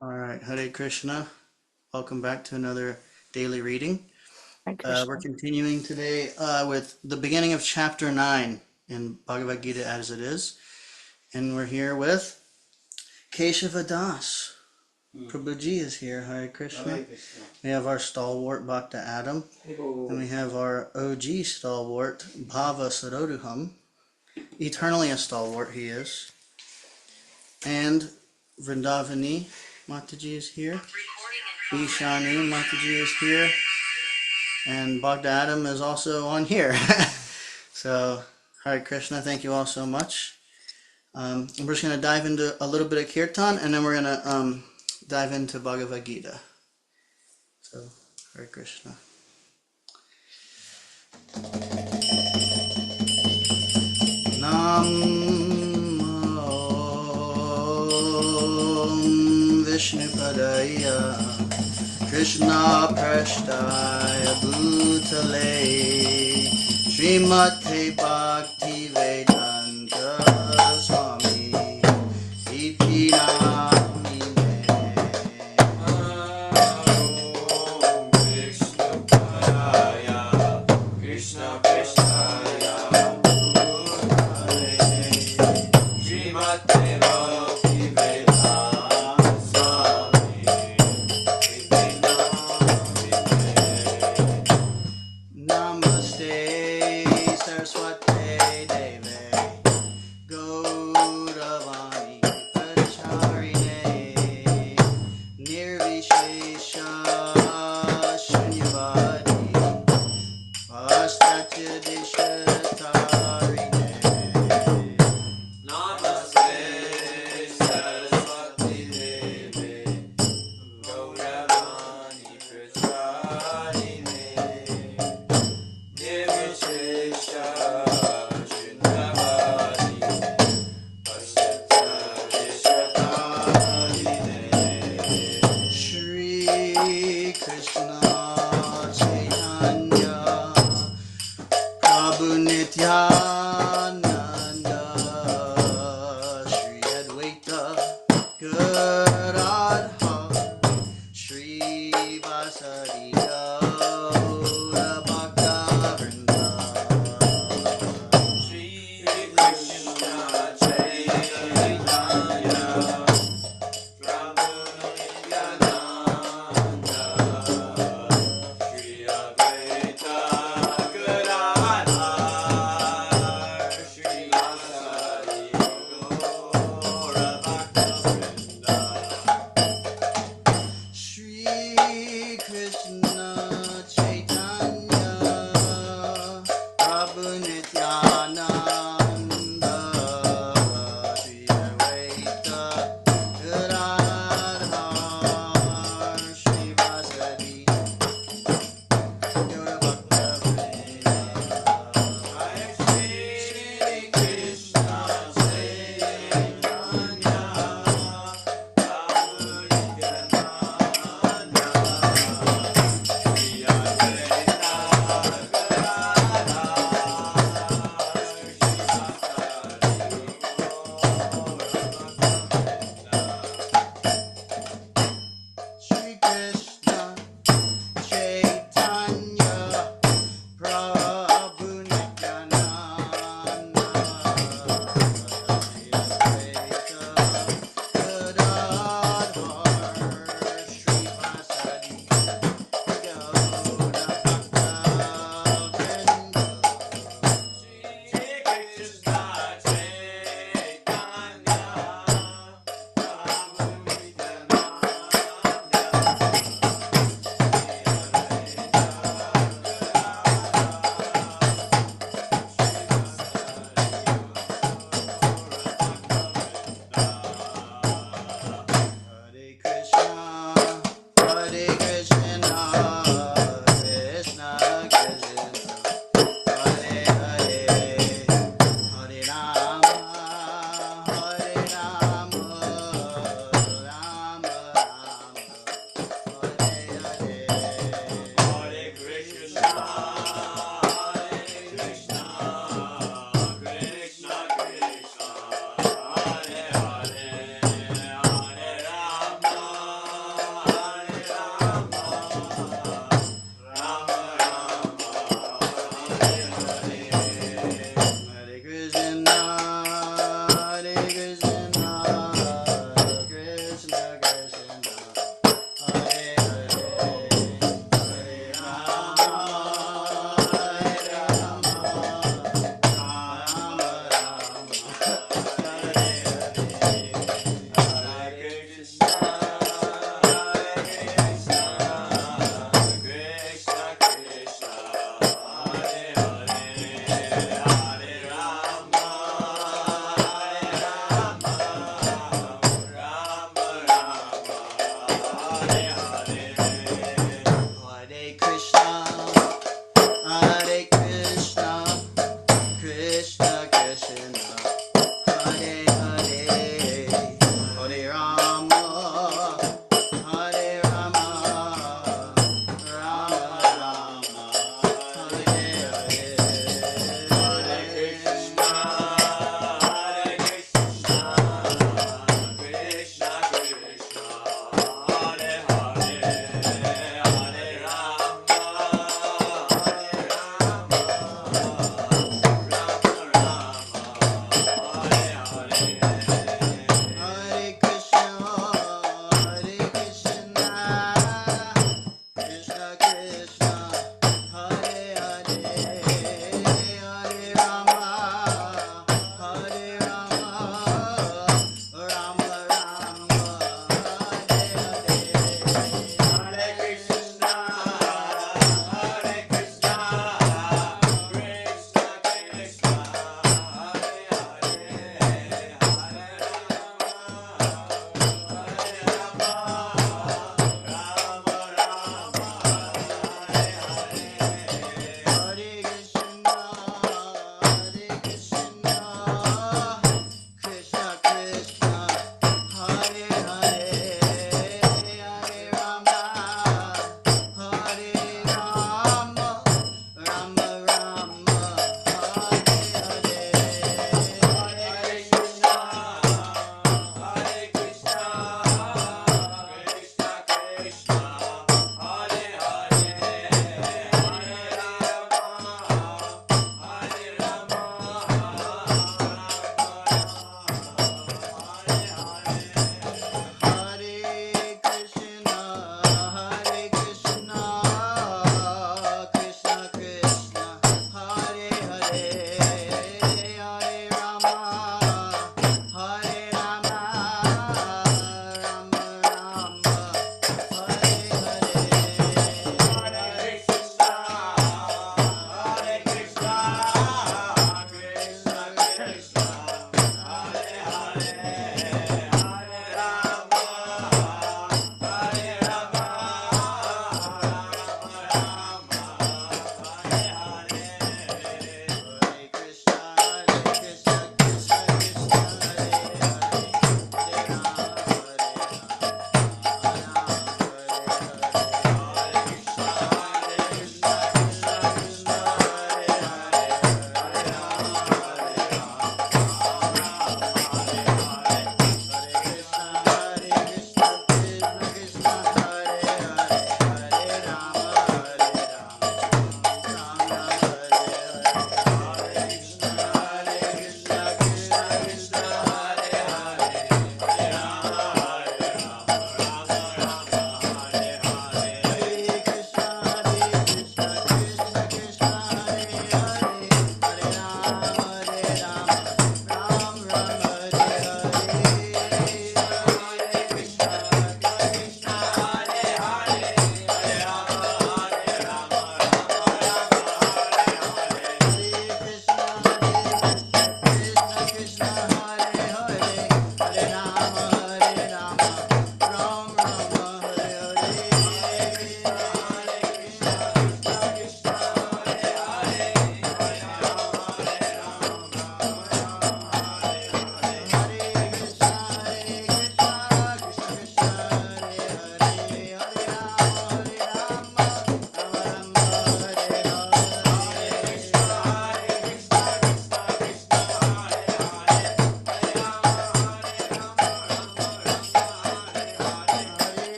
All right, Hare Krishna. Welcome back to another daily reading. Hare We're Krishna. continuing today with the beginning of chapter 9 in Bhagavad Gita as it is. And we're here with Keshava Das. Prabhuji is here. Hare Krishna. We have our stalwart Bhakta Adam. And we have our OG stalwart Bhava Sarodham. Eternally a stalwart he is. And Vrindavani Mataji is here. Ishani Mataji is here. And Bhagda Adam is also on here. So, Hare Krishna, thank you all so much. We're just going to dive into a little bit of Kirtan and then we're going to dive into Bhagavad Gita. So, Hare Krishna. Nam Vishnu Padaya Krishna Prashtaya Bhutale Srimate Bhakti Vedanta Swami Iti Namine Om Krishna Paraya Krishna Prasthaya Bhutale Srimate Bhakti Vedanta Swami Iti Namine Namaste Saraswate Deve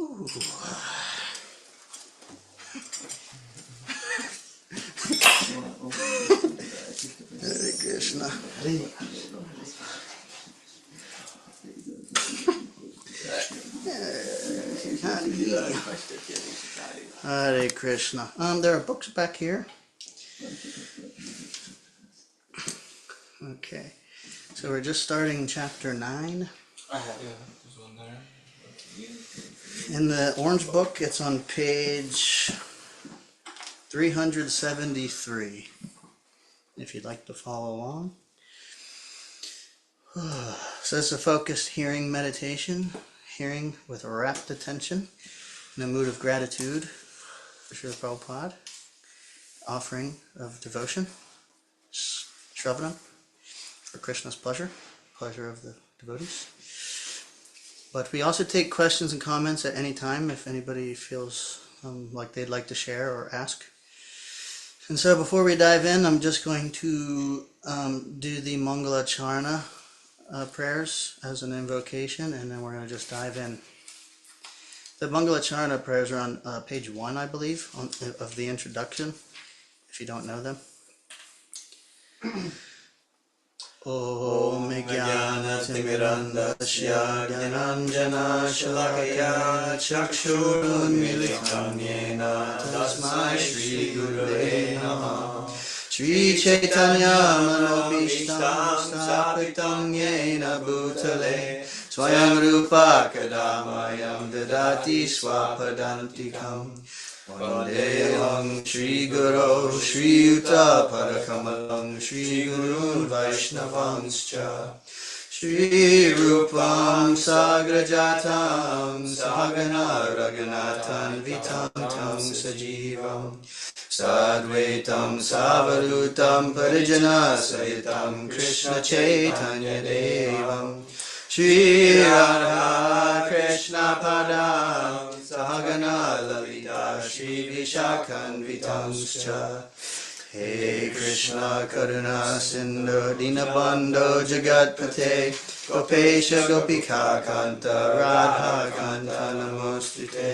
Ooh. Hare Krishna. Hare Krishna. There are books back here. Okay. So we're just starting chapter 9. There's one there. In the orange book, it's on page 373. If you'd like to follow along. So it's a focused hearing meditation, hearing with rapt attention, in a mood of gratitude for Srila Prabhupada, offering of devotion, Shravanam, for Krishna's pleasure of the devotees. But we also take questions and comments at any time if anybody feels like they'd like to share or ask. And so before we dive in, I'm just going to do the Mangala Charana prayers as an invocation, and then we're going to just dive in. The Mangala Charana prayers are on page 1, I believe, of the introduction, if you don't know them. Om Jnana Timirandasya Gyananjana Shalakaya Chakshurunmilitam Yena Tasmai Shri Gurave Namah Shri Chaitanya Manobhishtam Stapitam Yena Bhutale Swayam Rupa Kadamayam Dadati Swapadantikam Vandeham Shri Guru Shri Yuta Parakamalam Shri Guru Vaishnavanscha Shri Rupam Sagrajatam Sahagana Raghunathan Vitantam Sajivam Sadvaitam Savadutam Parijana Sahitam Krishna Chaitanya Devam Shri Radha Krishna Padam Sahagana Lalita Shri Vishakan Vitamscha He Krishna Karuna Sindhu Dinabandho Jagatpate Gopesha Gopika Kanta Radha Kanta Namostute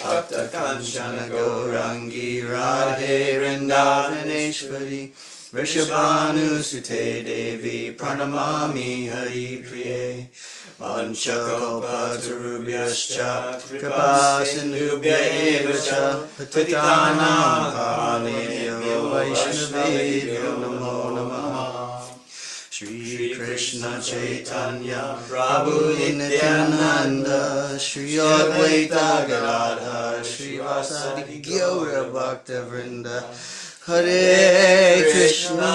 Bhakta Kanchana Gaurangi Radhe Vrindavaneshwari Vrishabhanu Sute Devi Pranamami Hari Priye Manchakalpatarubhyascha Kripa Sindhubhya Evacha Patitanam Pavanebhyo Vaishnavebhyo Namo Namaha Shri Krishna Chaitanya Prabhu Nityananda Shri Advaita Gadadhar Shri Vasadi Gaura Bhakta Vrinda Hare Krishna,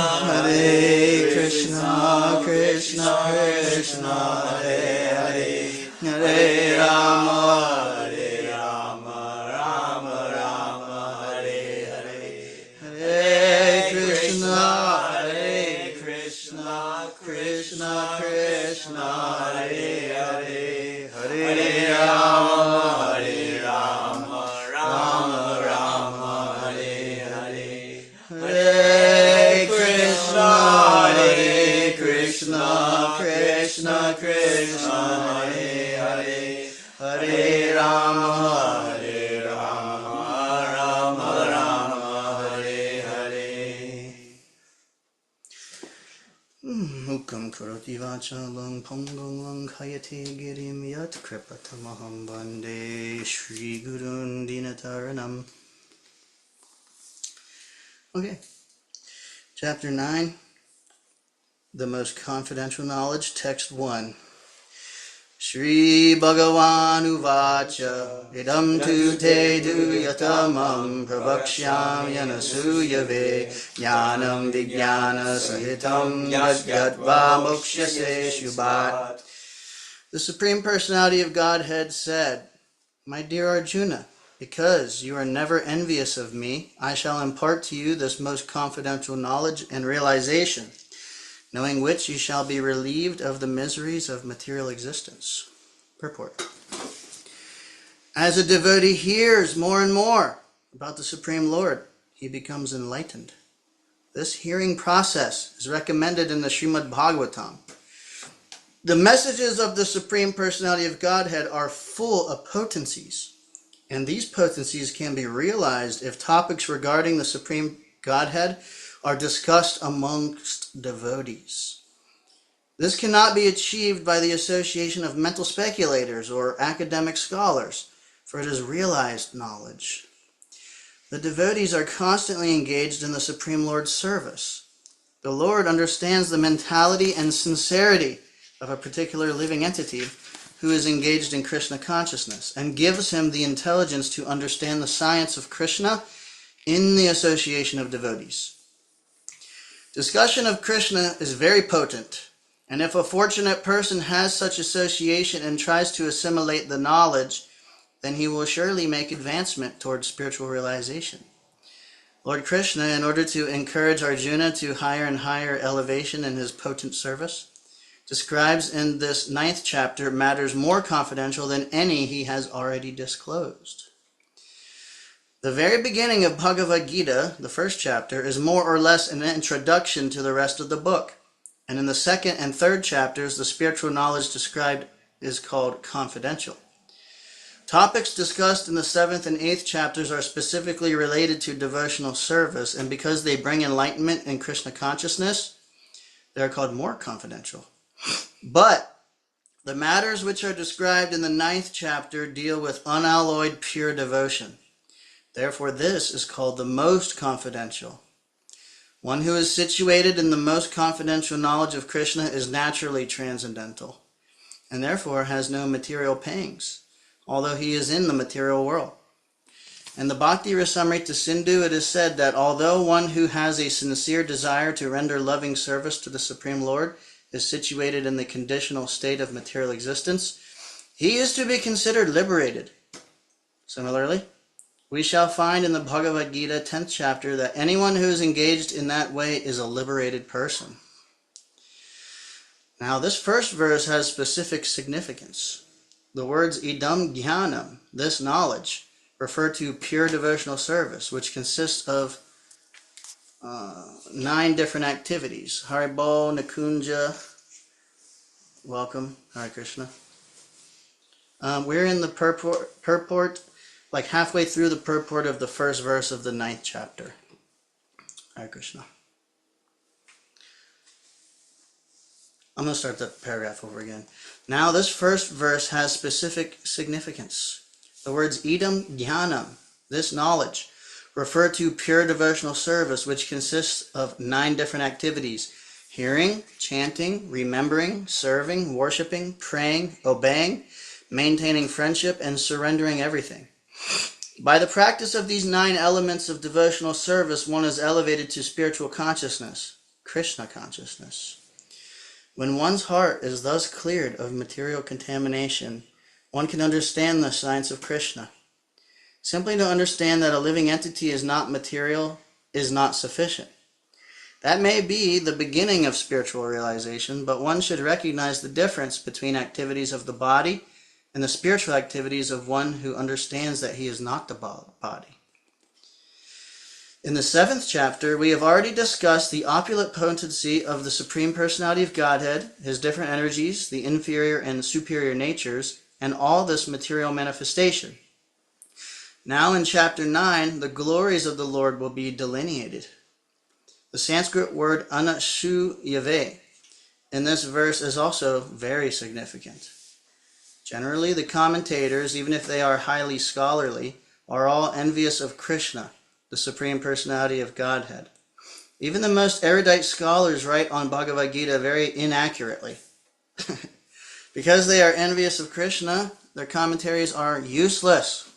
Krishna Krishna, Hare Hare Rama, Rama Rama, Hare Hare, Hare Krishna, Krishna Krishna, Hare Hare, Hare Rama, Rama Rama, Hare Hare. Hare Krishna, Krishna Krishna, Hare Hare, Hare Rama, Rama Rama, Hare Hare. Mukam karoti vachalam pongam lang hayate girim yat kripatamaham bande Shri Gurun Dinataranam. Okay, chapter 9, the most confidential knowledge, text 1. Shri Bhagavan Uvacha Idam tu te duyatamam pravakshyam yanasuyave jnanam vijnana sahitam yadgatva mokshase shubhat. The Supreme Personality of Godhead said, My dear Arjuna, because you are never envious of me, I shall impart to you this most confidential knowledge and realization, knowing which you shall be relieved of the miseries of material existence. Purport. As a devotee hears more and more about the Supreme Lord, he becomes enlightened. This hearing process is recommended in the Srimad Bhagavatam. The messages of the Supreme Personality of Godhead are full of potencies, and these potencies can be realized if topics regarding the Supreme Godhead are discussed amongst devotees. This cannot be achieved by the association of mental speculators or academic scholars, for it is realized knowledge. The devotees are constantly engaged in the Supreme Lord's service. The Lord understands the mentality and sincerity of a particular living entity who is engaged in Krishna consciousness and gives him the intelligence to understand the science of Krishna in the association of devotees. Discussion of Krishna is very potent, and if a fortunate person has such association and tries to assimilate the knowledge, then he will surely make advancement towards spiritual realization. Lord Krishna, in order to encourage Arjuna to higher and higher elevation in his potent service, describes in this 9th chapter matters more confidential than any he has already disclosed. The very beginning of Bhagavad Gita, the 1st chapter, is more or less an introduction to the rest of the book. And in the 2nd and 3rd chapters, the spiritual knowledge described is called confidential. Topics discussed in the 7th and 8th chapters are specifically related to devotional service, and because they bring enlightenment and Krishna consciousness, they are called more confidential. But the matters which are described in the 9th chapter deal with unalloyed pure devotion. Therefore, this is called the most confidential. One who is situated in the most confidential knowledge of Krishna is naturally transcendental, and therefore has no material pangs, although he is in the material world. In the Bhakti Rasamrita Sindhu, it is said that although one who has a sincere desire to render loving service to the Supreme Lord is situated in the conditional state of material existence, he is to be considered liberated. Similarly, we shall find in the Bhagavad Gita 10th chapter that anyone who is engaged in that way is a liberated person. Now, this first verse has specific significance. The words idam jnanam, this knowledge, refer to pure devotional service, which consists of 9 different activities. Haribol, Nakunja, welcome, Hare Krishna. We're in the purport, like halfway through the purport of the first verse of the 9th chapter. Hare Krishna. I'm going to start the paragraph over again. Now, this first verse has specific significance. The words idam jnanam, this knowledge, refer to pure devotional service, which consists of 9 different activities: hearing, chanting, remembering, serving, worshiping, praying, obeying, maintaining friendship, and surrendering everything. By the practice of these 9 elements of devotional service, one is elevated to spiritual consciousness, Krishna consciousness. When one's heart is thus cleared of material contamination, one can understand the science of Krishna. Simply to understand that a living entity is not material is not sufficient. That may be the beginning of spiritual realization, but one should recognize the difference between activities of the body and the spiritual activities of one who understands that he is not the body. In the 7th chapter, we have already discussed the opulent potency of the Supreme Personality of Godhead, his different energies, the inferior and superior natures, and all this material manifestation. Now in chapter 9, the glories of the Lord will be delineated. The Sanskrit word anasuyave in this verse is also very significant. Generally, the commentators, even if they are highly scholarly, are all envious of Krishna, the Supreme Personality of Godhead. Even the most erudite scholars write on Bhagavad Gita very inaccurately. Because they are envious of Krishna, their commentaries are useless.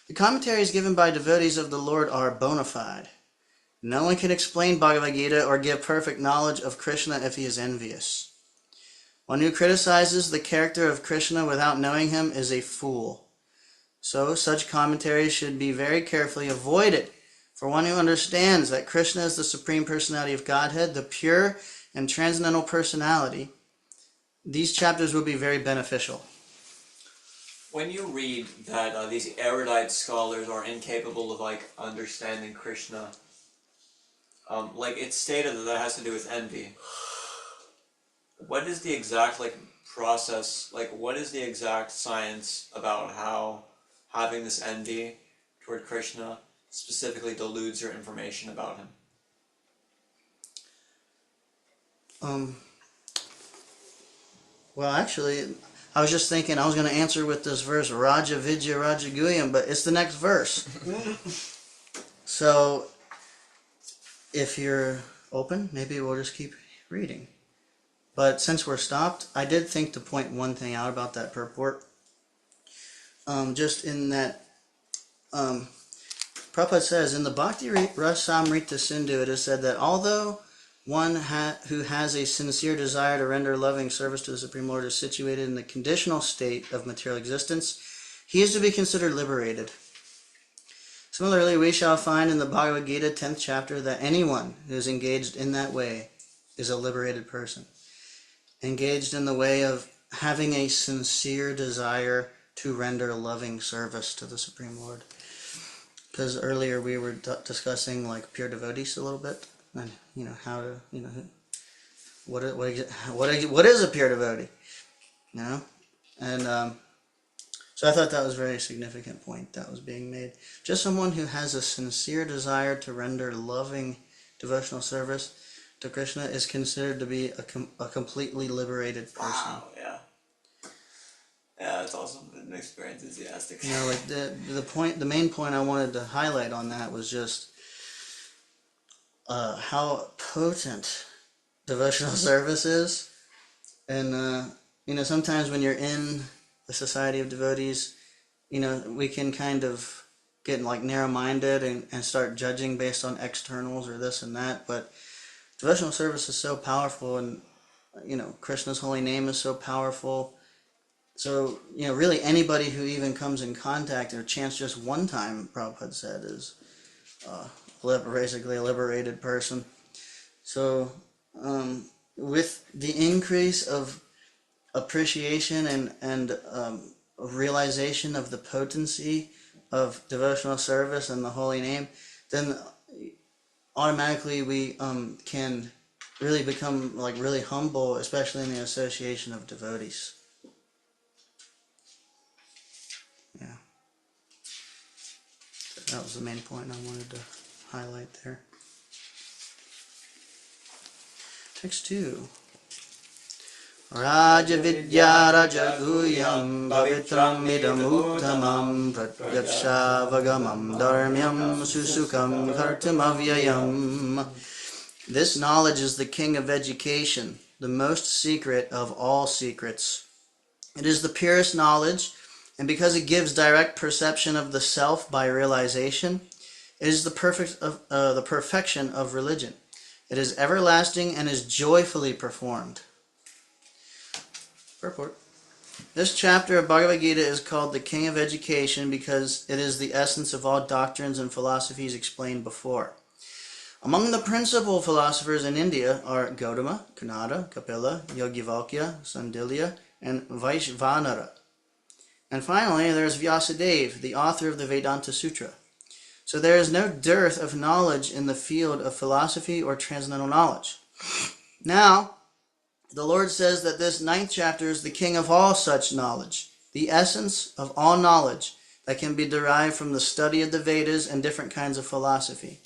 The commentaries given by devotees of the Lord are bona fide. No one can explain Bhagavad Gita or give perfect knowledge of Krishna if he is envious. One who criticizes the character of Krishna without knowing him is a fool. So, such commentaries should be very carefully avoided. For one who understands that Krishna is the Supreme Personality of Godhead, the pure and transcendental personality, these chapters will be very beneficial. When you read that these erudite scholars are incapable of understanding Krishna, it's stated that has to do with envy. what is the exact process? What is the exact science about how having this envy toward Krishna specifically deludes your information about him? Well, actually, I was just thinking I was going to answer with this verse, Raja Vidya Raja Guyam, but it's the next verse. So, if you're open, maybe we'll just keep reading. But since we're stopped, I did think to point one thing out about that purport. Just in that, Prabhupada says, in the Bhakti Rasamrita Sindhu, it is said that although one who has a sincere desire to render loving service to the Supreme Lord is situated in the conditional state of material existence, he is to be considered liberated. Similarly, we shall find in the Bhagavad Gita 10th chapter that anyone who is engaged in that way is a liberated person. Engaged in the way of having a sincere desire to render loving service to the Supreme Lord. Because earlier we were discussing pure devotees a little bit. And how to what is a pure devotee, and so I thought that was a very significant point that was being made. Just someone who has a sincere desire to render loving devotional service to Krishna is considered to be a completely liberated person. Wow, yeah, that's awesome. It makes me very enthusiastic. The main point I wanted to highlight on that was just how potent devotional service is. And sometimes when you're in the society of devotees, we can kind of get narrow-minded and start judging based on externals or this and that, but devotional service is so powerful, and Krishna's holy name is so powerful. So really anybody who even comes in contact or chants just one time, Prabhupada said, is basically a liberated person. So with the increase of appreciation and realization of the potency of devotional service and the holy name, then automatically we can really become really humble, especially in the association of devotees. Yeah, that was the main point I wanted to highlight there. Text 2. Raja Vidya Raja Guyam Bhavitram Idamuttamam Pratyaksha Vagamam Dharmyam Susukam Kartam Avyayam. This knowledge is the king of education, the most secret of all secrets. It is the purest knowledge, and because it gives direct perception of the self by realization, it is the perfection of religion. It is everlasting and is joyfully performed. Purport. This chapter of Bhagavad Gita is called the King of Education because it is the essence of all doctrines and philosophies explained before. Among the principal philosophers in India are Gautama, Kanada, Kapila, Yogyavalkya, Sandilya, and Vaishvanara. And finally, there's Vyasadeva, the author of the Vedanta Sutra. So there is no dearth of knowledge in the field of philosophy or transcendental knowledge. Now, the Lord says that this 9th chapter is the king of all such knowledge, the essence of all knowledge that can be derived from the study of the Vedas and different kinds of philosophy.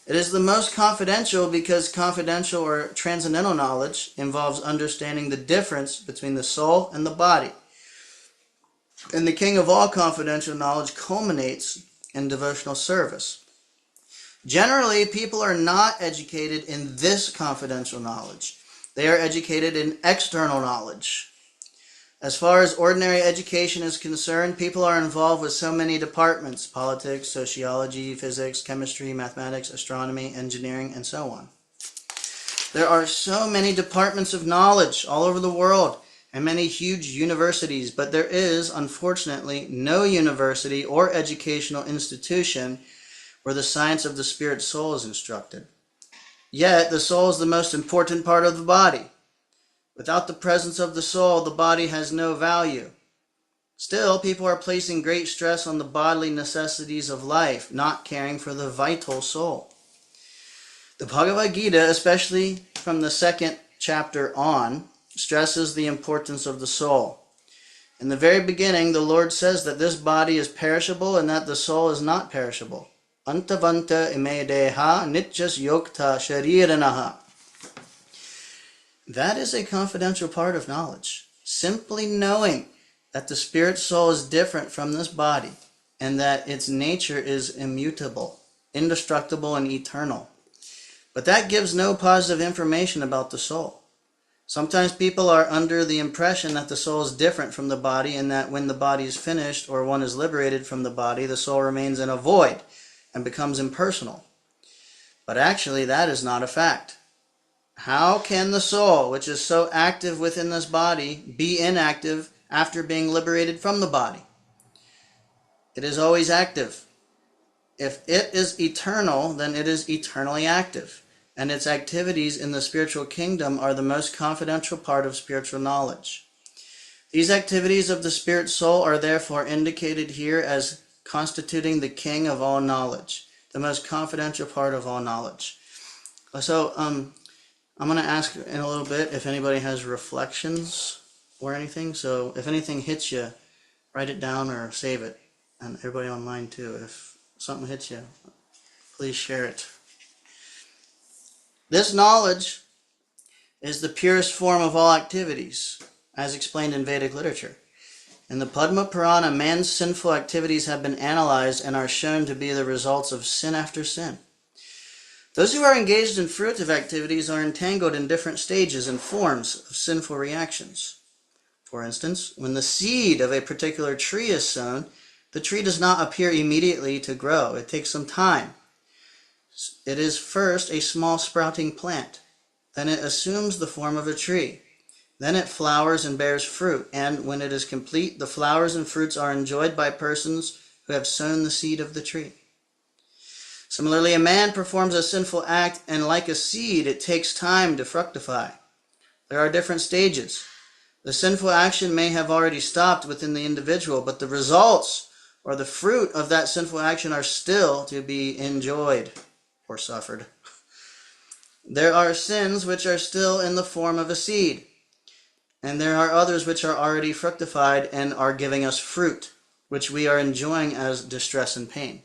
It is the most confidential because confidential or transcendental knowledge involves understanding the difference between the soul and the body. And the king of all confidential knowledge culminates in devotional service. Generally, people are not educated in this confidential knowledge. They are educated in external knowledge. As far as ordinary education is concerned, people are involved with so many departments: politics, sociology, physics, chemistry, mathematics, astronomy, engineering, and so on. There are so many departments of knowledge all over the world and many huge universities, but there is, unfortunately, no university or educational institution where the science of the spirit soul is instructed. Yet, the soul is the most important part of the body. Without the presence of the soul, the body has no value. Still, people are placing great stress on the bodily necessities of life, not caring for the vital soul. The Bhagavad Gita, especially from the 2nd chapter on, stresses the importance of the soul. In the very beginning, the Lord says that this body is perishable and that the soul is not perishable. Antavanta ime deha nityas yokta shariranaha. That is a confidential part of knowledge. Simply knowing that the spirit soul is different from this body and that its nature is immutable, indestructible, and eternal. But that gives no positive information about the soul. Sometimes people are under the impression that the soul is different from the body and that when the body is finished or one is liberated from the body, the soul remains in a void and becomes impersonal. But actually, that is not a fact. How can the soul, which is so active within this body, be inactive after being liberated from the body? It is always active. If it is eternal, then it is eternally active, and its activities in the spiritual kingdom are the most confidential part of spiritual knowledge. These activities of the spirit soul are therefore indicated here as constituting the king of all knowledge, the most confidential part of all knowledge. So, I'm going to ask in a little bit if anybody has reflections or anything. So if anything hits you, write it down or save it. And everybody online too. If something hits you, please share it. This knowledge is the purest form of all activities, as explained in Vedic literature. In the Padma Purana, man's sinful activities have been analyzed and are shown to be the results of sin after sin. Those who are engaged in fruitive activities are entangled in different stages and forms of sinful reactions. For instance, when the seed of a particular tree is sown, the tree does not appear immediately to grow. It takes some time. It is first a small sprouting plant. Then it assumes the form of a tree. Then it flowers and bears fruit, and when it is complete, the flowers and fruits are enjoyed by persons who have sown the seed of the tree. Similarly, a man performs a sinful act, and like a seed, it takes time to fructify. There are different stages. The sinful action may have already stopped within the individual, but the results or the fruit of that sinful action are still to be enjoyed or suffered. There are sins which are still in the form of a seed, and there are others which are already fructified and are giving us fruit, which we are enjoying as distress and pain.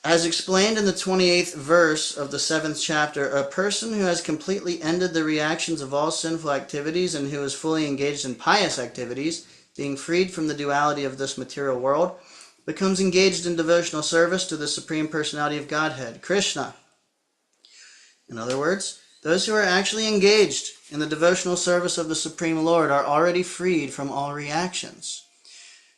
As explained in the 28th verse of the 7th chapter, a person who has completely ended the reactions of all sinful activities and who is fully engaged in pious activities, being freed from the duality of this material world, becomes engaged in devotional service to the Supreme Personality of Godhead, Krishna. In other words, those who are actually engaged in the devotional service of the Supreme Lord are already freed from all reactions.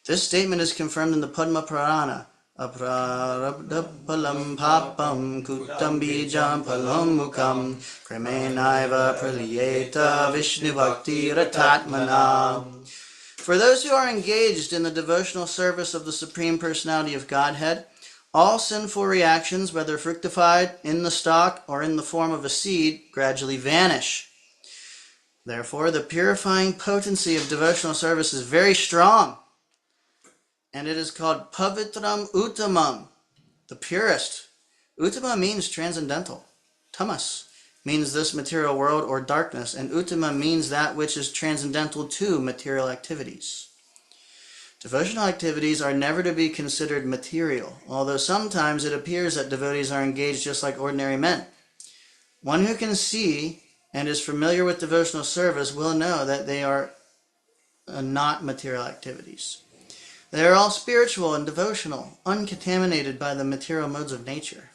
This statement is confirmed in the Padma Purana. Aprarabdha palam papam kutam bijam palam mukam kremenaiva praliyeta vishnu bhakti ratatmana. For those who are engaged in the devotional service of the Supreme Personality of Godhead, all sinful reactions, whether fructified in the stalk or in the form of a seed, gradually vanish. Therefore, the purifying potency of devotional service is very strong. And it is called Pavitram Uttamam, the purest. Uttama means transcendental. Tamas means this material world or darkness, and Uttama means that which is transcendental to material activities. Devotional activities are never to be considered material, although sometimes it appears that devotees are engaged just like ordinary men. One who can see and is familiar with devotional service will know that they are not material activities. They are all spiritual and devotional, uncontaminated by the material modes of nature.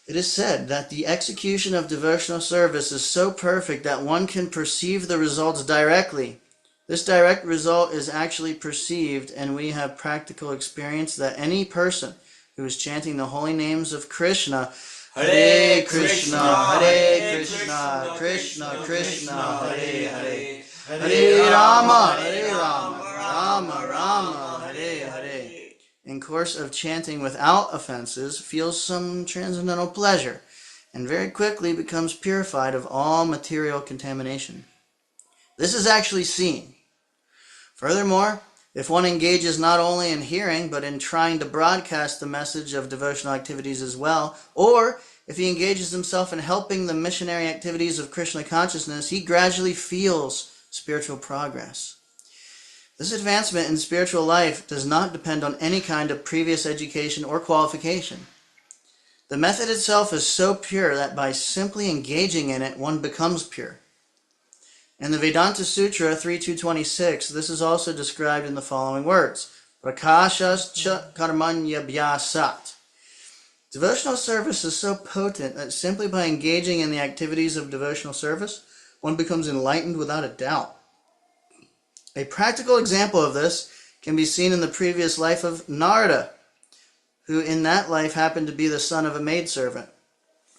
It is said that the execution of devotional service is so perfect that one can perceive the results directly. This direct result is actually perceived, and we have practical experience that any person who is chanting the holy names of Krishna, Hare Krishna, Hare Krishna, Krishna Krishna, Hare Hare, Hare Rama, Hare Rama, Rama Rama, Hare Hare, in course of chanting without offenses, feels some transcendental pleasure, and very quickly becomes purified of all material contamination. This is actually seen. Furthermore, if one engages not only in hearing, but in trying to broadcast the message of devotional activities as well, or if he engages himself in helping the missionary activities of Krishna consciousness, he gradually feels spiritual progress. This advancement in spiritual life does not depend on any kind of previous education or qualification. The method itself is so pure that by simply engaging in it, one becomes pure. In the Vedanta Sutra 3.226, this is also described in the following words: Prakashascha karmanya bhyasat. Devotional service is so potent that simply by engaging in the activities of devotional service, one becomes enlightened without a doubt. A practical example of this can be seen in the previous life of Narada, who in that life happened to be the son of a maidservant.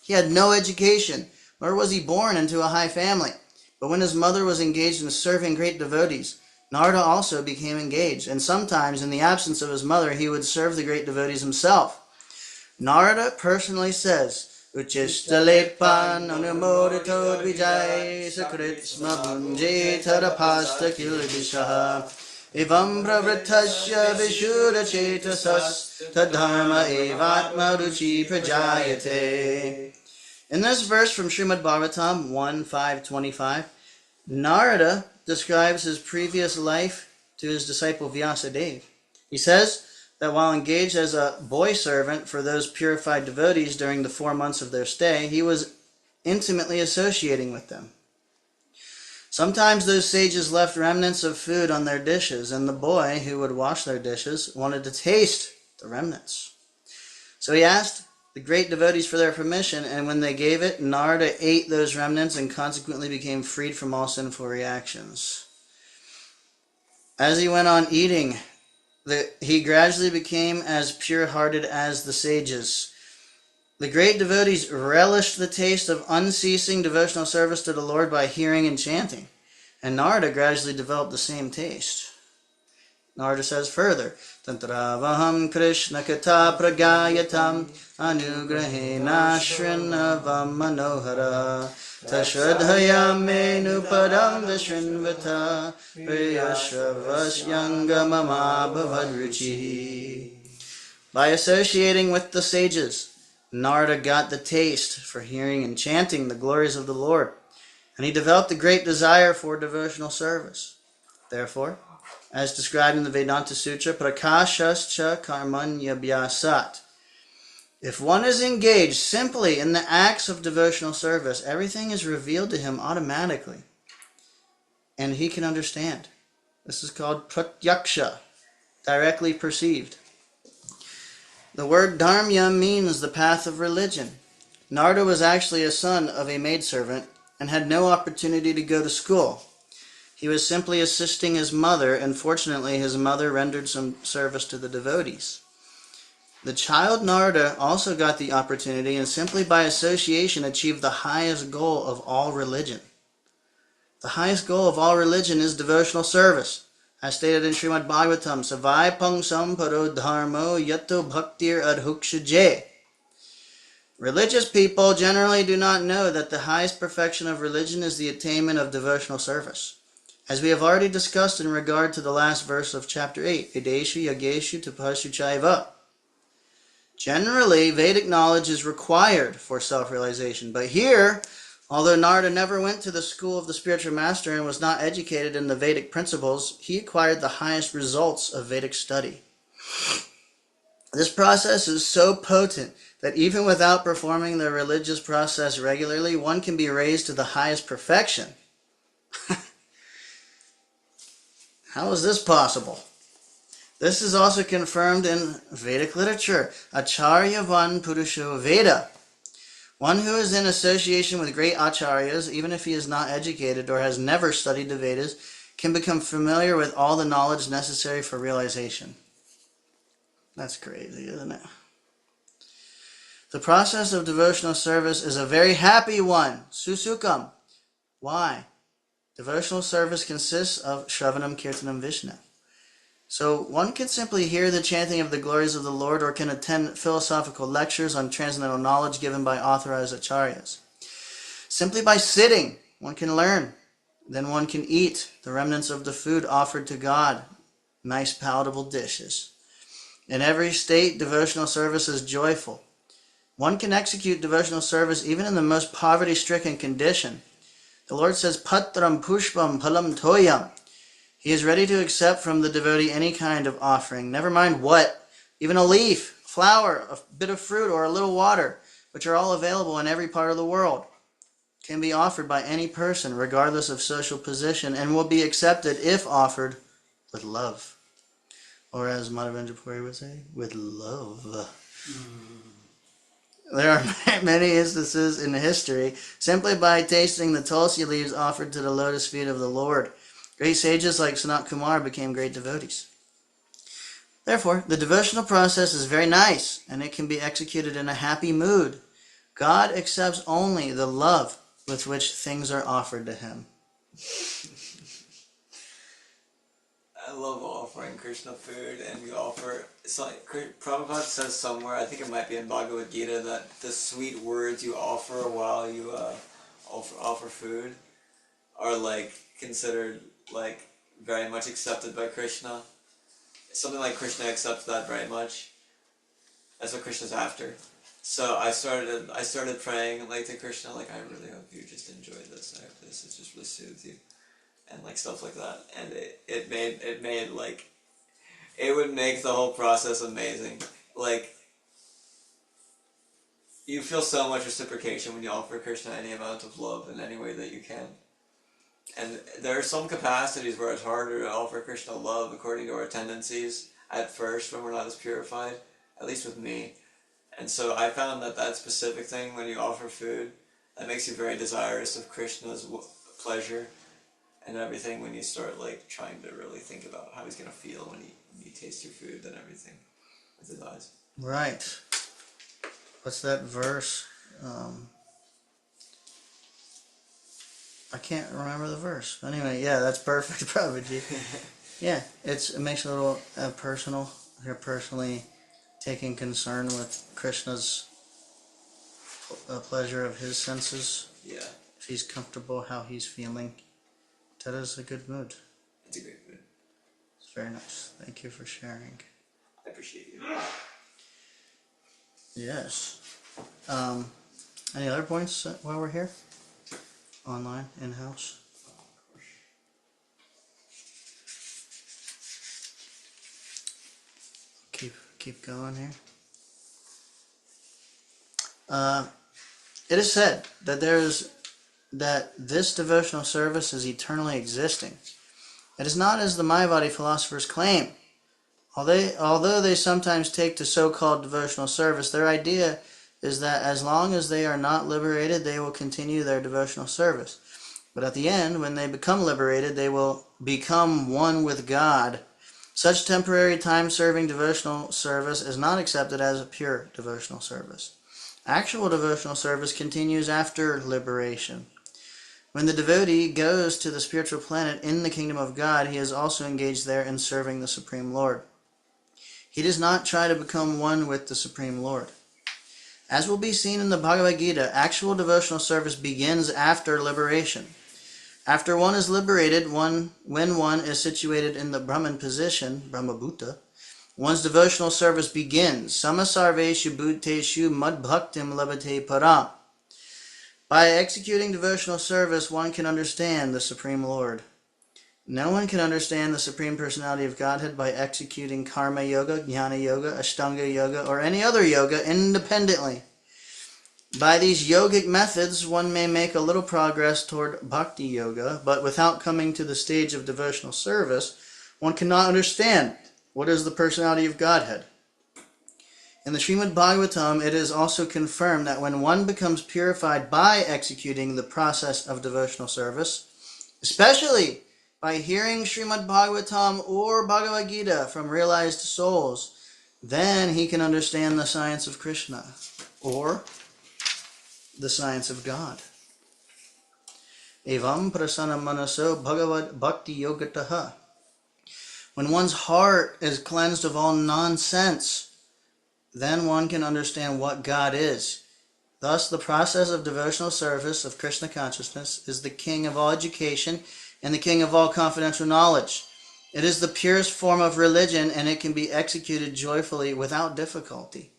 He had no education, nor was he born into a high family. But when his mother was engaged in serving great devotees, Narada also became engaged, and sometimes, in the absence of his mother, he would serve the great devotees himself. Narada personally says, Uchistalepan anumodito dvijay sakrit smabunje tadapasta kilibishaha evam pravritasya vishuddha chetasas tadharma evatma ruchi prajayate. In this verse from Srimad Bhagavatam 1.5.25, Narada describes his previous life to his disciple Vyasadeva. He says that while engaged as a boy servant for those purified devotees during the 4 months of their stay, he was intimately associating with them. Sometimes those sages left remnants of food on their dishes, and the boy who would wash their dishes wanted to taste the remnants. So he asked the great devotees for their permission, and when they gave it, Narada ate those remnants and consequently became freed from all sinful reactions. As he went on eating, he gradually became as pure-hearted as the sages. The great devotees relished the taste of unceasing devotional service to the Lord by hearing and chanting, and Narada gradually developed the same taste. Narada says further, Tantravaham Krishna Kata Pragayatam Anugrahena Shrinavam Manohara Tashradhaya Menupadam Vishrinvata Priyashravasyanga Mama Bhavadruchi. By associating with the sages, Narada got the taste for hearing and chanting the glories of the Lord, and he developed a great desire for devotional service. Therefore, as described in the Vedanta Sutra, Prakashascha karmanya bhyasat. If one is engaged simply in the acts of devotional service, everything is revealed to him automatically, and he can understand. This is called pratyaksha, directly perceived. The word dharmya means the path of religion. Narada was actually a son of a maidservant and had no opportunity to go to school. He was simply assisting his mother, and fortunately his mother rendered some service to the devotees. The child Narada also got the opportunity and simply by association achieved the highest goal of all religion. The highest goal of all religion is devotional service. As stated in Srimad Bhagavatam, Savai Pangsam Paro Dharmo Yato Bhaktir Adhukshaje. Religious people generally do not know that the highest perfection of religion is the attainment of devotional service. As we have already discussed in regard to the last verse of chapter 8, Vedeshu Yageshu Tapashu Chaiva. Generally, Vedic knowledge is required for self-realization, but here, although Narada never went to the school of the spiritual master and was not educated in the Vedic principles, he acquired the highest results of Vedic study. This process is so potent that even without performing the religious process regularly, one can be raised to the highest perfection. How is this possible? This is also confirmed in Vedic literature. Acharyavan Purusho Veda. One who is in association with great acharyas, even if he is not educated or has never studied the Vedas, can become familiar with all the knowledge necessary for realization. That's crazy, isn't it? The process of devotional service is a very happy one. Susukam. Why? Devotional service consists of Shravanam Kirtanam Vishnu. So one can simply hear the chanting of the glories of the Lord or can attend philosophical lectures on transcendental knowledge given by authorized acharyas. Simply by sitting, one can learn. Then one can eat the remnants of the food offered to God. Nice palatable dishes. In every state, devotional service is joyful. One can execute devotional service even in the most poverty-stricken condition. The Lord says, Patram pushpam palam toyam. He is ready to accept from the devotee any kind of offering, never mind what, even a leaf, flower, a bit of fruit, or a little water, which are all available in every part of the world, can be offered by any person, regardless of social position, and will be accepted if offered with love. Or as Madhavendra Puri would say, with love. There are many instances in history, simply by tasting the tulsi leaves offered to the lotus feet of the Lord, great sages like Sanat Kumar became great devotees. Therefore, the devotional process is very nice, and it can be executed in a happy mood. God accepts only the love with which things are offered to him. I love offering Krishna food, and we offer. It's like Prabhupada says somewhere, I think it might be in Bhagavad Gita, that the sweet words you offer while you offer food are like considered like very much accepted by Krishna. Something like Krishna accepts that very much. That's what Krishna's after. So I started praying like to Krishna, like I really hope you just enjoy this. I hope this has just really soothed you. And like stuff like that, and it made like, it would make the whole process amazing. Like, you feel so much reciprocation when you offer Krishna any amount of love in any way that you can. And there are some capacities where it's harder to offer Krishna love according to our tendencies at first when we're not as purified, at least with me. And so I found that specific thing when you offer food, that makes you very desirous of Krishna's pleasure and everything, when you start like trying to really think about how he's gonna feel when he tastes your food and everything with his eyes. Right. What's that verse? I can't remember the verse. Anyway, yeah, that's perfect, Prabhuji. Yeah, it makes it a little personal. You're personally taking concern with Krishna's pleasure of his senses. Yeah. If he's comfortable, how he's feeling. That is a good mood. It's a great mood. It's very nice. Thank you for sharing. I appreciate you. Yes. Any other points while we're here? Online, in-house? Keep going here. It is said that this devotional service is eternally existing. It is not as the Mayavadi philosophers claim. Although they sometimes take to so-called devotional service, their idea is that as long as they are not liberated, they will continue their devotional service. But at the end, when they become liberated, they will become one with God. Such temporary time-serving devotional service is not accepted as a pure devotional service. Actual devotional service continues after liberation. When the devotee goes to the spiritual planet in the kingdom of God, he is also engaged there in serving the Supreme Lord. He does not try to become one with the Supreme Lord. As will be seen in the Bhagavad Gita, actual devotional service begins after liberation. After one is liberated, when one is situated in the Brahman position, Brahmabhuta, one's devotional service begins. Samasarveshu bhuteshu madbhaktim labhate param. By executing devotional service, one can understand the Supreme Lord. No one can understand the Supreme Personality of Godhead by executing Karma Yoga, Jnana Yoga, Ashtanga Yoga, or any other yoga independently. By these yogic methods, one may make a little progress toward Bhakti Yoga, but without coming to the stage of devotional service, one cannot understand what is the Personality of Godhead. In the Srimad Bhagavatam, it is also confirmed that when one becomes purified by executing the process of devotional service, especially by hearing Srimad Bhagavatam or Bhagavad Gita from realized souls, then he can understand the science of Krishna, or the science of God. Evam prasana manaso bhagavad bhakti yogataha. When one's heart is cleansed of all nonsense, then one can understand what God is. Thus, the process of devotional service of Krishna consciousness is the king of all education and the king of all confidential knowledge. It is the purest form of religion, and it can be executed joyfully without difficulty.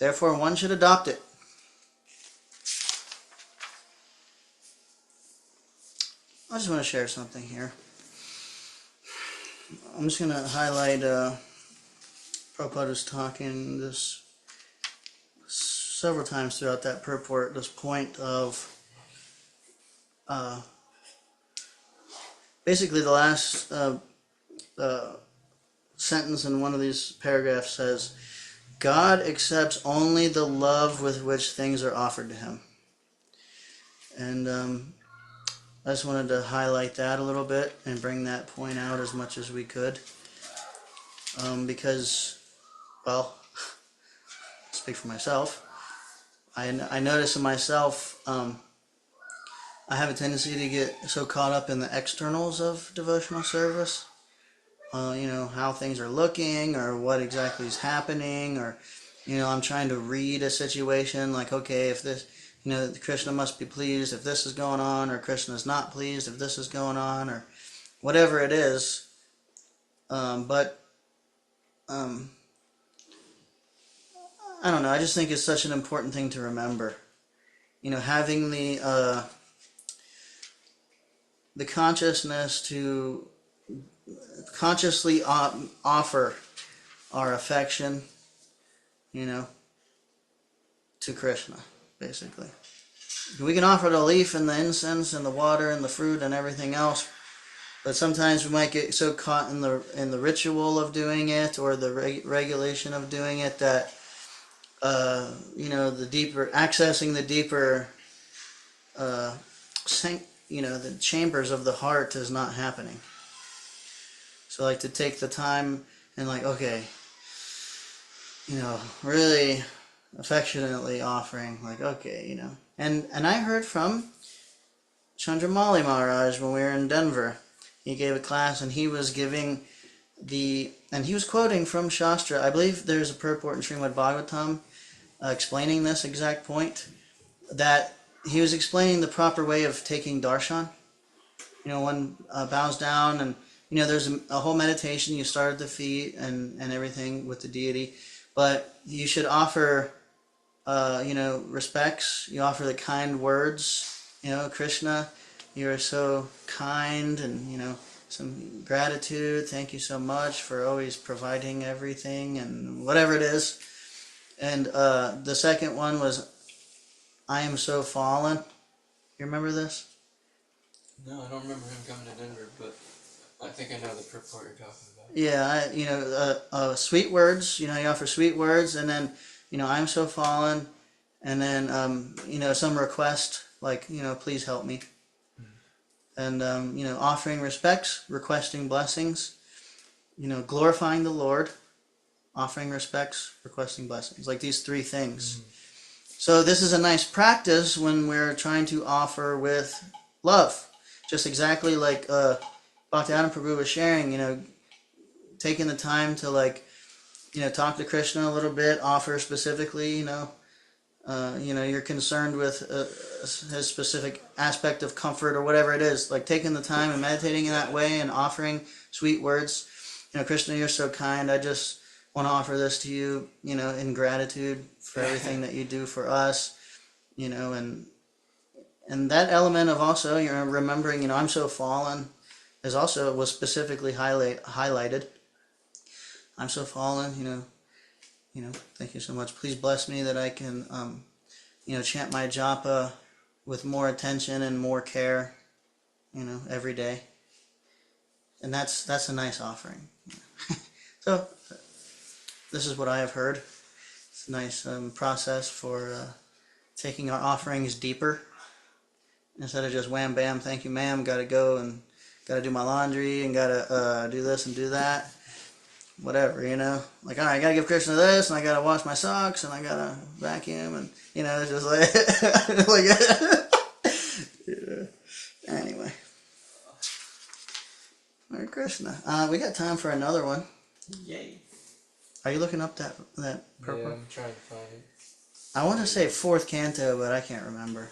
Therefore, one should adopt it. I just want to share something here. I'm just going to highlight, Prabhupada was talking this several times throughout that purport, this point of basically the last sentence in one of these paragraphs says, God accepts only the love with which things are offered to him. And I just wanted to highlight that a little bit and bring that point out as much as we could. Because, well, speak for myself, I notice in myself, I have a tendency to get so caught up in the externals of devotional service. How things are looking or what exactly is happening, or, I'm trying to read a situation like, okay, if this, Krishna must be pleased if this is going on, or Krishna is not pleased if this is going on, or whatever it is. But I don't know, I just think it's such an important thing to remember. Having the consciousness to consciously offer our affection, to Krishna, basically. We can offer the leaf and the incense and the water and the fruit and everything else, but sometimes we might get so caught in the ritual of doing it, or the regulation of doing it, that accessing the deeper the chambers of the heart is not happening. So like to take the time and okay, really affectionately offering, okay, and I heard from Chandramali Maharaj when we were in Denver. He gave a class and he was giving and he was quoting from Shastra. I believe there's a purport in Srimad Bhagavatam explaining this exact point, that he was explaining the proper way of taking darshan. One bows down, and there's a whole meditation. You start at the feet and everything with the deity, but you should offer respects. You offer the kind words. Krishna, you are so kind, and some gratitude. Thank you so much for always providing everything, and whatever it is. And the second one was, I am so fallen. You remember this? No, I don't remember him coming to Denver, but I think I know the purport you're talking about. Yeah, sweet words. You offer sweet words, and then I'm so fallen, and then some request like please help me, and offering respects, requesting blessings, glorifying the Lord, offering respects, requesting blessings, like these three things. So this is a nice practice when we're trying to offer with love. Just exactly like Bhaktivedanta Prabhu was sharing, taking the time to talk to Krishna a little bit, offer specifically, you're concerned with his specific aspect of comfort or whatever it is, like taking the time and meditating in that way and offering sweet words. Krishna, you're so kind. I just want to offer this to you, in gratitude for everything that you do for us, and that element of also, remembering, I'm so fallen, was specifically highlighted. I'm so fallen, thank you so much. Please bless me that I can, chant my japa with more attention and more care, every day. And that's a nice offering. So, this is what I have heard. It's a nice process for taking our offerings deeper. Instead of just wham bam, thank you ma'am, gotta go and gotta do my laundry and gotta do this and do that. Whatever, Like, all right, I gotta give Krishna this, and I gotta wash my socks, and I gotta vacuum, and, it's just Anyway. Hare Krishna. We got time for another one. Yay. Are you looking up that purport? Yeah, I'm trying to find it. I want to say fourth canto, but I can't remember.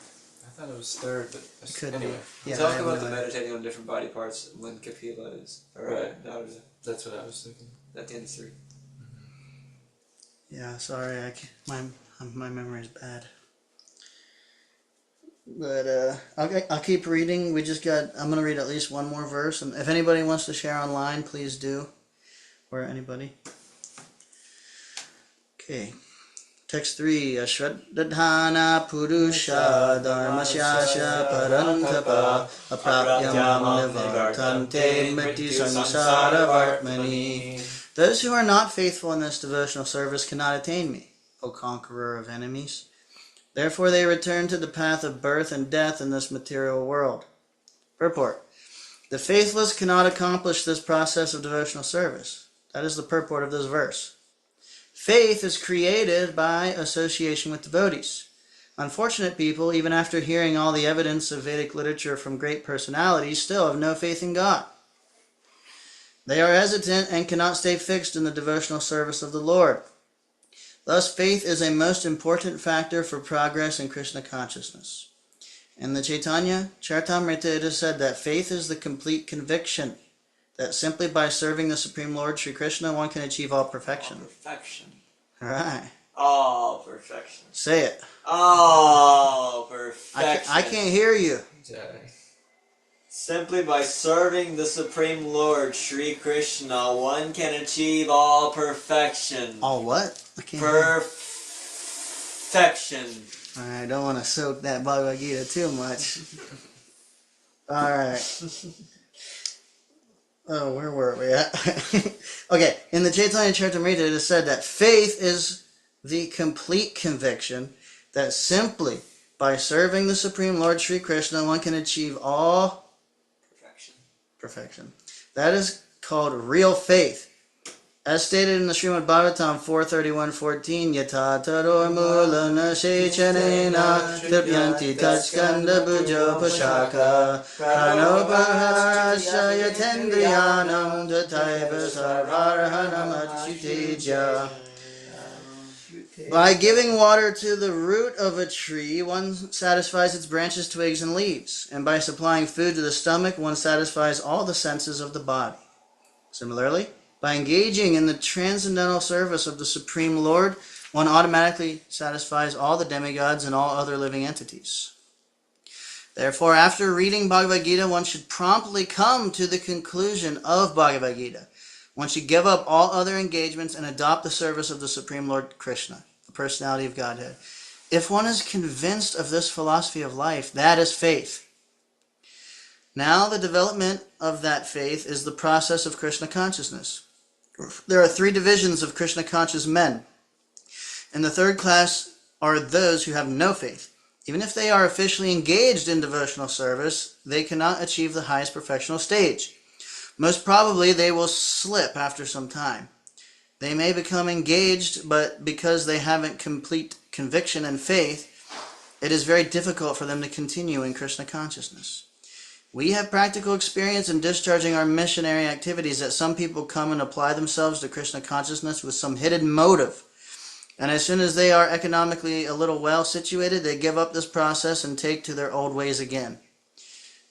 I thought it was third, but Could anyway. be. Yeah, Talk about the meditating on different body parts when Kapila is. Or, Right. Narada. That's what I was thinking. At the end of 3. Yeah, sorry, my memory is bad. But I'll keep reading. I'm gonna read at least one more verse, and if anybody wants to share online, please do. Or anybody. Okay. Text 3. Ashraddhana Purusha Dharmasyasya Parantapa Aprapyam Nivartante Mriti Samsara Vartmani. Those who are not faithful in this devotional service cannot attain me, O conqueror of enemies. Therefore they return to the path of birth and death in this material world. Purport. The faithless cannot accomplish this process of devotional service. That is the purport of this verse. Faith is created by association with devotees. Unfortunate people, even after hearing all the evidence of Vedic literature from great personalities, still have no faith in God. They are hesitant and cannot stay fixed in the devotional service of the Lord. Thus, faith is a most important factor for progress in Krishna consciousness. In the Chaitanya Charitamrita, it is said that faith is the complete conviction that simply by serving the Supreme Lord Sri Krishna one can achieve all perfection. All perfection. All right. All perfection. Say it. All perfection. I can't hear you. Simply by serving the Supreme Lord Sri Krishna one can achieve all perfection. All what? I can't hear. Perfection. I don't want to soak that Bhagavad Gita too much. All right. Oh, where were we at? Okay, in the Chaitanya Charitamrita it is said that faith is the complete conviction that simply by serving the Supreme Lord Sri Krishna one can achieve all perfection. That is called real faith. As stated in the Srimad Bhagavatam 4:31-14, Yata taro mulana shechanena tripyanti tachkanda bujo pashaka pranopahasya yatendriyanam tataiva sarvarhanam achyuteja. By giving water to the root of a tree, one satisfies its branches, twigs, and leaves. And by supplying food to the stomach, one satisfies all the senses of the body. Similarly, by engaging in the transcendental service of the Supreme Lord, one automatically satisfies all the demigods and all other living entities. Therefore, after reading Bhagavad Gita, one should promptly come to the conclusion of Bhagavad Gita. One should give up all other engagements and adopt the service of the Supreme Lord Krishna, the personality of Godhead. If one is convinced of this philosophy of life, that is faith. Now, the development of that faith is the process of Krishna consciousness. There are 3 divisions of Krishna conscious men. In the third class are those who have no faith. Even if they are officially engaged in devotional service, they cannot achieve the highest perfectional stage. Most probably they will slip after some time. They may become engaged, but because they haven't complete conviction and faith, it is very difficult for them to continue in Krishna consciousness. We have practical experience in discharging our missionary activities that some people come and apply themselves to Krishna consciousness with some hidden motive. And as soon as they are economically a little well situated, they give up this process and take to their old ways again.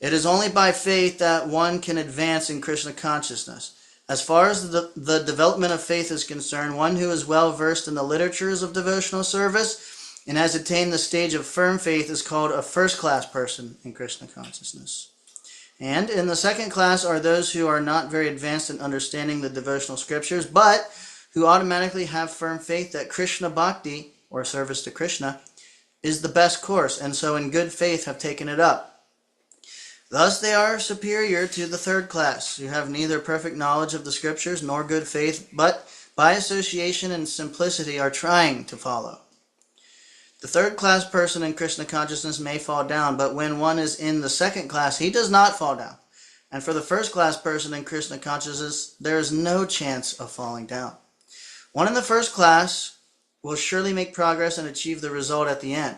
It is only by faith that one can advance in Krishna consciousness. As far as the development of faith is concerned, one who is well versed in the literatures of devotional service and has attained the stage of firm faith is called a first-class person in Krishna consciousness. And in the second class are those who are not very advanced in understanding the devotional scriptures, but who automatically have firm faith that Krishna Bhakti, or service to Krishna, is the best course, and so in good faith have taken it up. Thus they are superior to the third class, who have neither perfect knowledge of the scriptures nor good faith, but by association and simplicity are trying to follow. The third class person in Krishna consciousness may fall down, but when one is in the second class, he does not fall down. And for the first class person in Krishna consciousness, there is no chance of falling down. One in the first class will surely make progress and achieve the result at the end.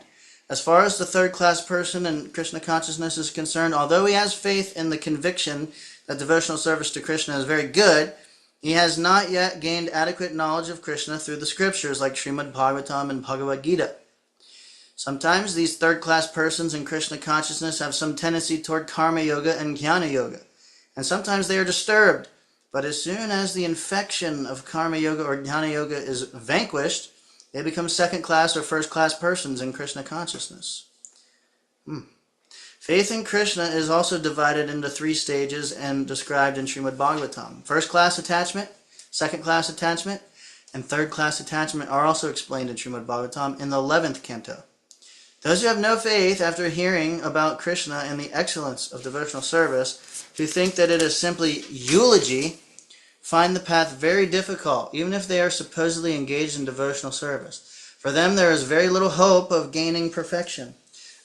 As far as the third class person in Krishna consciousness is concerned, although he has faith in the conviction that devotional service to Krishna is very good, he has not yet gained adequate knowledge of Krishna through the scriptures like Srimad Bhagavatam and Bhagavad Gita. Sometimes these third-class persons in Krishna consciousness have some tendency toward karma yoga and jnana yoga, and sometimes they are disturbed But as soon as the infection of karma yoga or jnana yoga is vanquished, they become second class or first class persons in Krishna consciousness. Faith in Krishna is also divided into three stages and described in Srimad Bhagavatam. First class attachment, second class attachment, and third class attachment are also explained in Srimad Bhagavatam in the 11th canto. Those who have no faith after hearing about Krishna and the excellence of devotional service, who think that it is simply eulogy, find the path very difficult, even if they are supposedly engaged in devotional service. For them, there is very little hope of gaining perfection.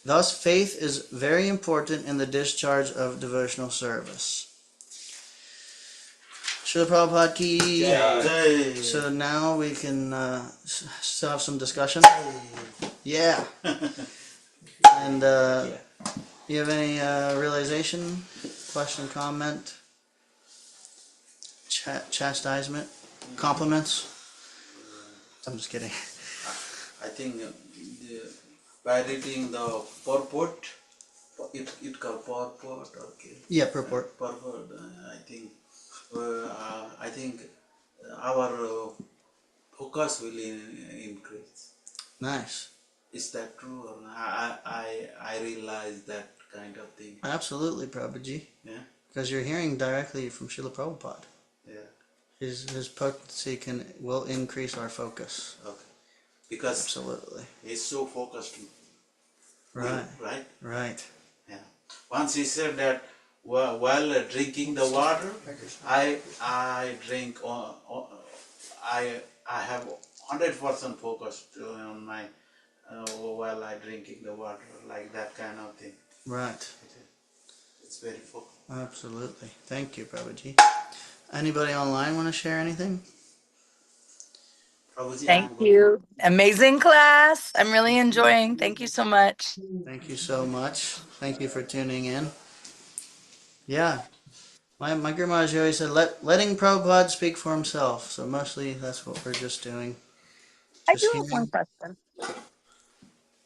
Thus, faith is very important in the discharge of devotional service. Srila Prabhupada ki. Jai. So now we can still have some discussion. Yeah. And you have any realization, question, comment, chastisement, compliments? I'm just kidding. I think by reading the purport, it called purport, okay. Yeah, purport. Purport. I think our focus will increase. Nice. Is that true? Or I realize that kind of thing. Absolutely, Prabhuji. Yeah. Because you're hearing directly from Srila Prabhupada. Yeah. His potency will increase our focus. Okay. Because Absolutely. he's so focused. Right. Right. Right. Yeah. Once he said that while drinking the water, I drink. I have 100% focused on my while I drinking the water, like that kind of thing. Right. It's very focused. Absolutely. Thank you, Prabhuji. Anybody online want to share anything? Prabhuji, Thank you. Amazing class. I'm really enjoying. Thank you so much. Thank you so much. Thank you for tuning in. Yeah. My grandma always said, letting Prabhupada speak for himself. So mostly that's what we're just doing. I Just do have one hearing. question.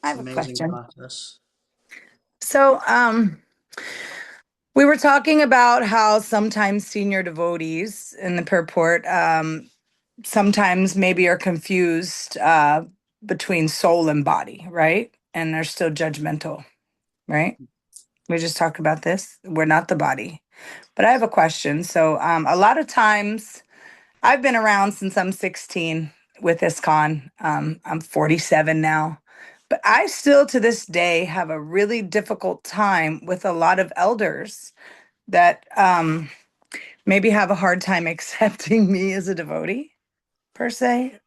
I It's have an a amazing question. process. So, we were talking about how sometimes senior devotees in the purport sometimes maybe are confused between soul and body, right? And they're still judgmental, right? We just talked about this. We're not the body. But I have a question. So, a lot of times I've been around since I'm 16 with ISKCON. I'm 47 now. But I still to this day have a really difficult time with a lot of elders that maybe have a hard time accepting me as a devotee, per se.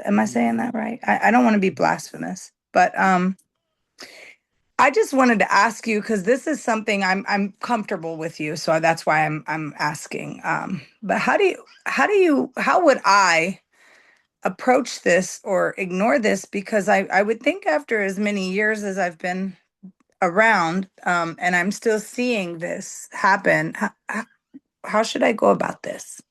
Am I saying that right? I don't want to be blasphemous, but I just wanted to ask you because this is something I'm comfortable with you, so that's why I'm asking. But how would I approach this or ignore this? Because I would think after as many years as I've been around, and I'm still seeing this happen, how should I go about this?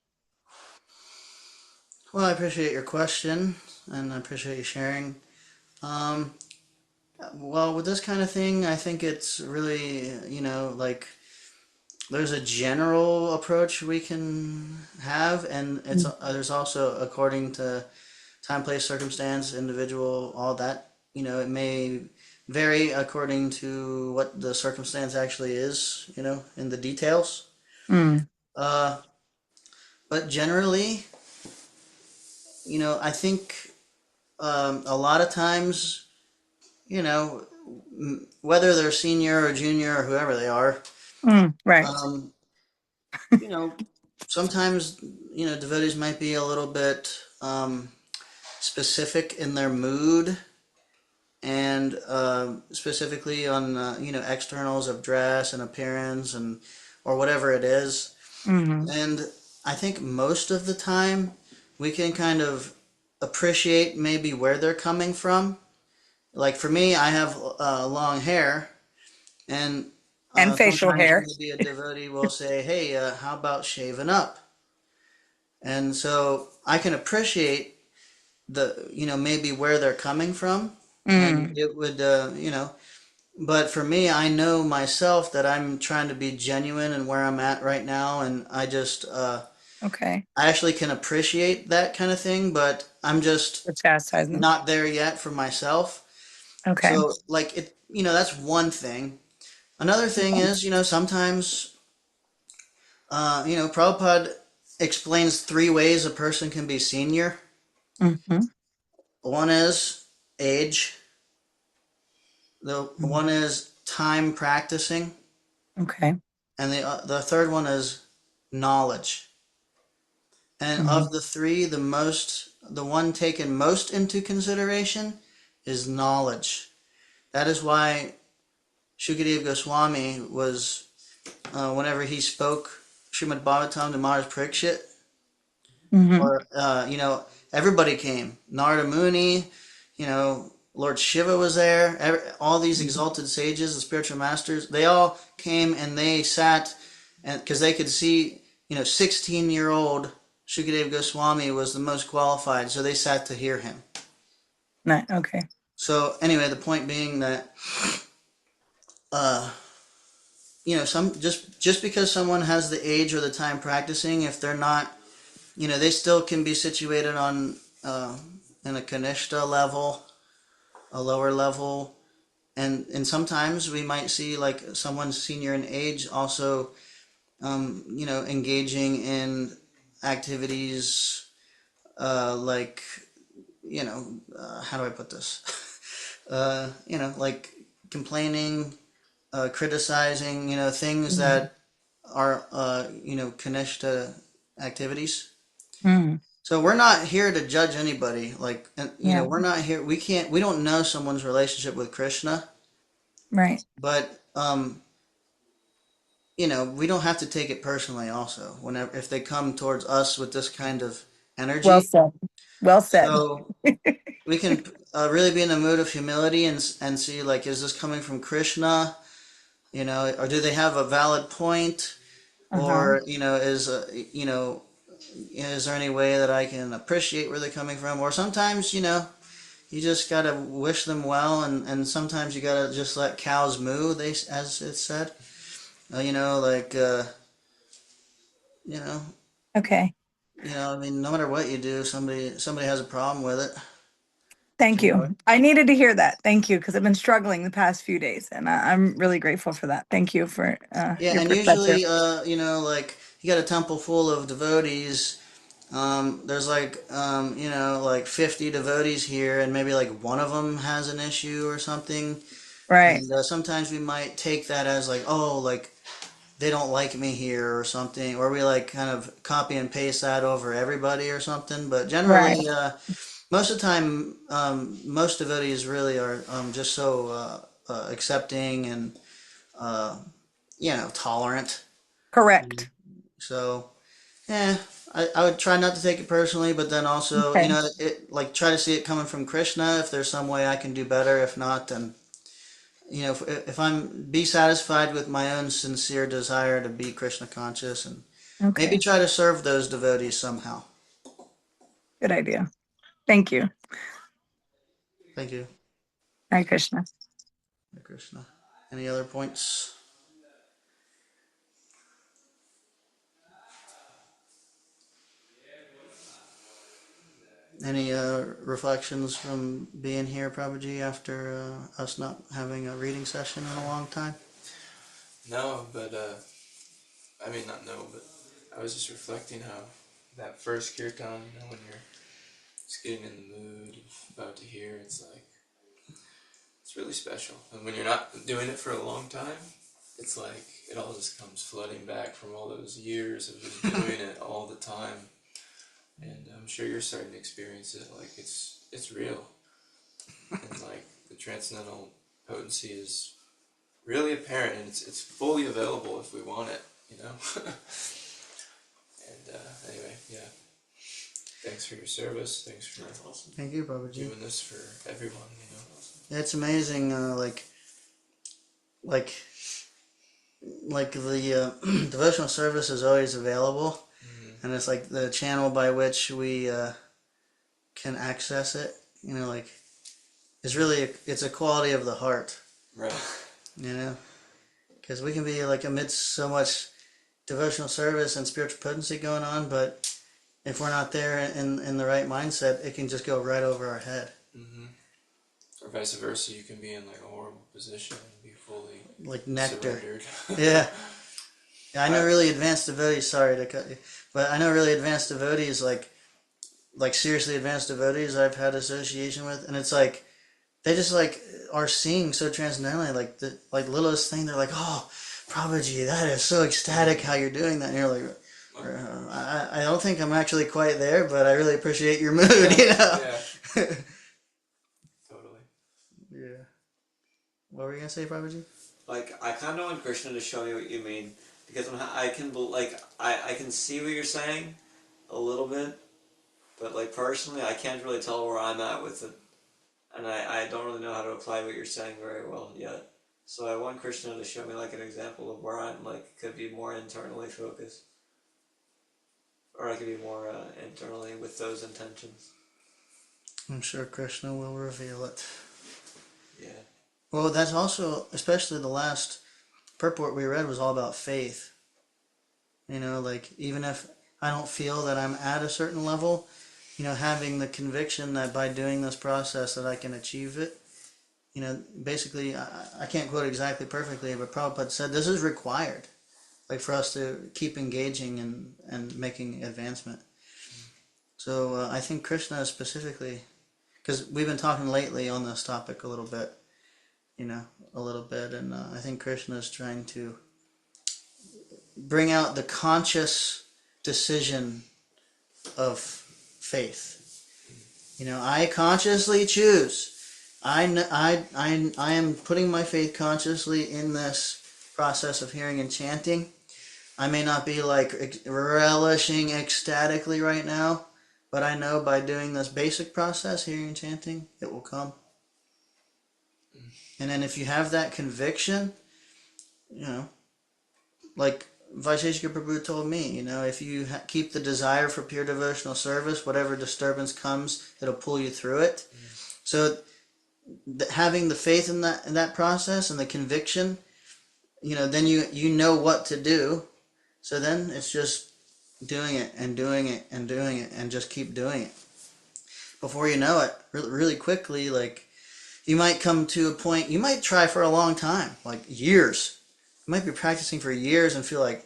Well, I appreciate your question and I appreciate you sharing. Um, well, with this kind of thing, I think it's really, like there's a general approach we can have, and there's also according to time, place, circumstance, individual, all that. It may vary according to what the circumstance actually is. In the details. Mm, Uh, but generally, I think a lot of times, whether they're senior or junior or whoever they are, right. um, you know, sometimes, devotees might be a little bit specific in their mood and specifically on, externals of dress and appearance and or whatever it is. Hmm. And I think most of the time we can kind of appreciate maybe where they're coming from. Like for me, I have long hair, and And facial sometimes hair. maybe a devotee will say, "Hey, how about shaving up?" And so I can appreciate maybe where they're coming from, and Mm, it would, But for me, I know myself that I'm trying to be genuine and where I'm at right now, and I just Okay. I actually can appreciate that kind of thing, but I'm just For chastisement. not there yet for myself. Okay. So, like, that's one thing. Another thing is, sometimes, Prabhupada explains three ways a person can be senior. Mm-hmm. One is age, the one is time practicing, Okay. and the third one is knowledge. And Mm-hmm. of the three, the one taken most into consideration is knowledge. That is why Shukadeva Goswami was, whenever he spoke Srimad Bhagavatam to Maharaj Parikshit, Mm-hmm. or everybody came. Narada Muni, Lord Shiva was there. All these exalted sages, the spiritual masters, they all came and they sat, and because they could see, 16-year-old Shukadeva Goswami was the most qualified, so they sat to hear him. Okay. So anyway, the point being that, uh, some just because someone has the age or the time practicing, if they're not, they still can be situated on in a kanishta level, a lower level, and sometimes we might see like someone senior in age also, engaging in activities like, how do I put this? Like complaining, criticizing, things Mm-hmm. that are, kanishta activities. Mm. So we're not here to judge anybody. Like, Yeah. we're not here. We don't know someone's relationship with Krishna, Right. but we don't have to take it personally. Also, whenever if they come towards us with this kind of Well energy, said. Well said. so we can really be in a mood of humility and see like, is this coming from Krishna? Or do they have a valid point? Uh-huh. Or is there any way that I can appreciate where they're coming from? Or sometimes, you just gotta wish them well, and sometimes you gotta just let cows moo. As it said, like, you know, Okay. I mean, no matter what you do, somebody has a problem with it. Thank Anyway, you. I needed to hear that. Thank you, because I've been struggling the past few days, and I'm really grateful for that. Thank you for yeah, your and perspective. usually, like you got a temple full of devotees. There's like, like 50 devotees here, and maybe like one of them has an issue or something. Right. And sometimes we might take that as like, oh, like they don't like me here or something, or we like kind of copy and paste that over everybody or something. But Right. generally, most of the time, most devotees really are just so accepting and uh, tolerant. Correct. So, yeah, I would try not to take it personally, but then also, Okay. like try to see it coming from Krishna. If there's some way I can do better, if not, then if I'm be satisfied with my own sincere desire to be Krishna conscious, and maybe Okay. try to serve those devotees somehow. Good idea. Thank you. Thank you, Hare Krishna. Hare Krishna. Any other points? Any reflections from being here, Prabhuji, after us not having a reading session in a long time? No, but I mean not no, but I was just reflecting how that first kirtan, when you're just getting in the mood, about to hear, it's really special. And when you're not doing it for a long time, it's like it all just comes flooding back from all those years of just doing it all the time. And I'm sure you're starting to experience it. Like it's real, and like the transcendental potency is really apparent, and it's fully available if we want it. And anyway, yeah. Thanks for your service. Thanks for Thank you, Prabhuji. doing this for everyone. It's amazing, like the devotional service is always available, and it's like the channel by which we can access it. Like it's really it's a quality of the heart. Right. Because we can be like amidst so much devotional service and spiritual potency going on, but if we're not there in the right mindset, it can just go right over our head. Mm-hmm. Or vice versa, you can be in like a horrible position and be fully Like nectar. surrendered. Yeah. I know really advanced devotees, sorry to cut you, but I know really advanced devotees, like seriously advanced devotees I've had association with, and it's like, they just like are seeing so transcendently, like the littlest thing, they're like, oh, Prabhuji, that is so ecstatic how you're doing that, and you're like, I don't think I'm actually quite there, but I really appreciate your mood, you know? Yeah. Totally. Yeah. What were you gonna say, Prabhuji? Like, I kind of want Krishna to show me what you mean, because I can see what you're saying a little bit, but like personally, I can't really tell where I'm at with it, and I don't really know how to apply what you're saying very well yet. So I want Krishna to show me like an example of where I'm like could be more internally focused, or I could be more internally with those intentions. I'm sure Krishna will reveal it. Yeah. Well, that's also, especially the last purport we read was all about faith. You know, like, even if I don't feel that I'm at a certain level, you know, having the conviction that by doing this process that I can achieve it. You know, basically, I can't quote exactly perfectly, but Prabhupada said this is required, like, for us to keep engaging and making advancement. So I think Krishna specifically, because we've been talking lately on this topic a little bit, and I think Krishna is trying to bring out the conscious decision of faith. You know, I consciously choose. I am putting my faith consciously in this process of hearing and chanting. I may not be like relishing ecstatically right now, but I know by doing this basic process, hearing and chanting, it will come. And then if you have that conviction, you know, like Vaisheshika Prabhu told me, you know, if you keep the desire for pure devotional service, whatever disturbance comes, it'll pull you through it. So having the faith in that process and the conviction, you know, then you know what to do. So then it's just doing it and doing it and doing it and just keep doing it. Before you know it, really, really quickly, like, you might come to a point, you might try for a long time, like years. You might be practicing for years and feel like,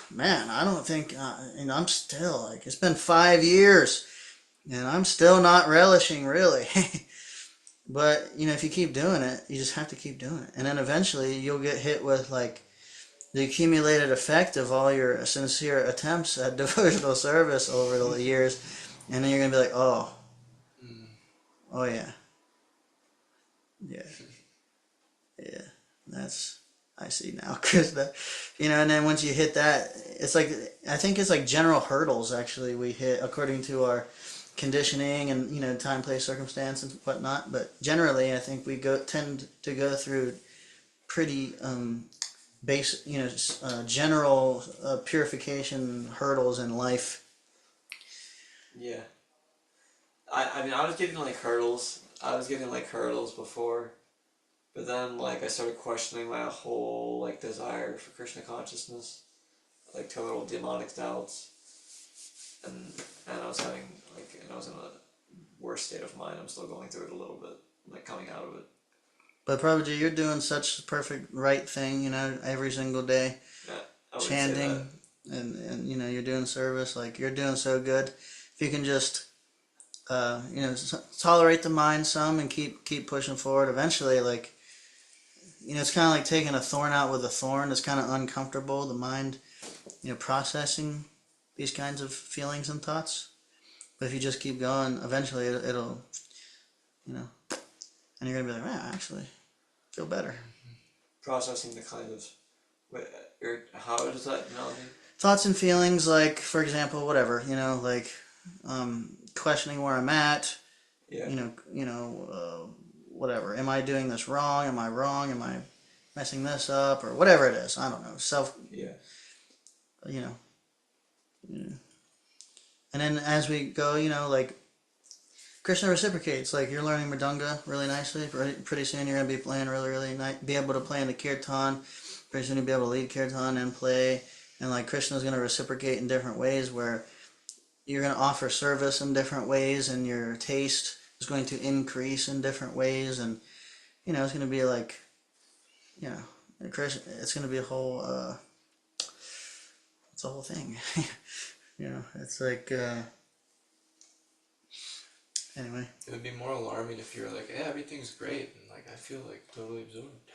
man, I don't think, you know, I'm still, like, it's been 5 years and I'm still not relishing, really. But, you know, if you keep doing it, you just have to keep doing it. And then eventually you'll get hit with, like, the accumulated effect of all your sincere attempts at devotional service over the years. And then you're going to be like, oh yeah. Yeah. Yeah. I see now. Cause you know, and then once you hit that, it's like, I think it's like general hurdles, actually, we hit according to our conditioning and, you know, time, place, circumstance, and whatnot. But generally, I think we tend to go through pretty basic, you know, general purification hurdles in life. Yeah. I mean, I was getting like hurdles. I was getting like hurdles before, but then like I started questioning my whole like desire for Krishna consciousness, like total demonic doubts, and I was having like, and I was in a worse state of mind. I'm still going through it a little bit, like coming out of it. But Prabhuji, you're doing such perfect right thing, you know, every single day, Yeah, I would chanting, and you know, you're doing service, like, you're doing so good. If you can just you know, tolerate the mind some and keep pushing forward. Eventually, like, you know, it's kind of like taking a thorn out with a thorn. It's kind of uncomfortable, the mind, you know, processing these kinds of feelings and thoughts. But if you just keep going, eventually it'll, you know, and you're gonna be like, man, I actually feel better. processing the kind of, how does that analogy? Thoughts and feelings, like, for example, whatever, you know, like, questioning where I'm at. Yeah. You know, whatever. Am I doing this wrong? Am I wrong? Am I messing this up? Or whatever it is. I don't know. Yeah. You know. Yeah. And then as we go, you know, like, Krishna reciprocates. Like, you're learning Mridanga really nicely. Pretty soon you're going to be playing really, really nice. Be able to play in the kirtan. He's going to be able to lead kirtan and play, and like Krishna's going to reciprocate in different ways where you're going to offer service in different ways, and your taste is going to increase in different ways, and you know it's going to be like, you know, it's going to be a whole it's a whole thing. You know, it's like anyway. It would be more alarming if you were like, "Yeah, everything's great," and like I feel like totally absorbed.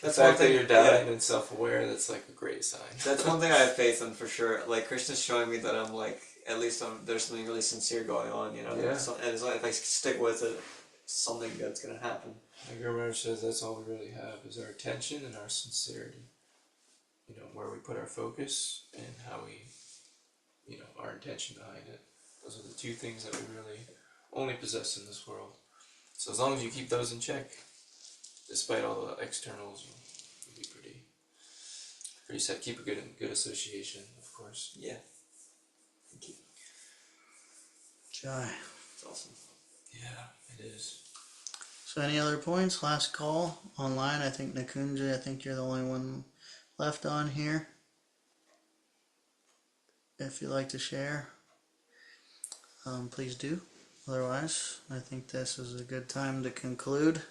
That's The one fact that thing. you're doubting and self-aware, that's like a great sign. That's one thing I have faith in for sure. Like Krishna's showing me that I'm like, at least there's something really sincere going on, you know. Yeah. And it's like if I stick with it, something good's gonna happen. Like Guru Maharaj says, that's all we really have is our attention and our sincerity. You know, where we put our focus and how we, you know, our intention behind it. Those are the two things that we really only possess in this world. So as long as you keep those in check, despite all the externals, you'll be pretty set. Keep a good association, of course. Yeah. Thank you. Jai. It's awesome. Yeah, it is. So any other points? Last call online. I think Nakunja, I think you're the only one left on here. If you'd like to share, please do. Otherwise, I think this is a good time to conclude.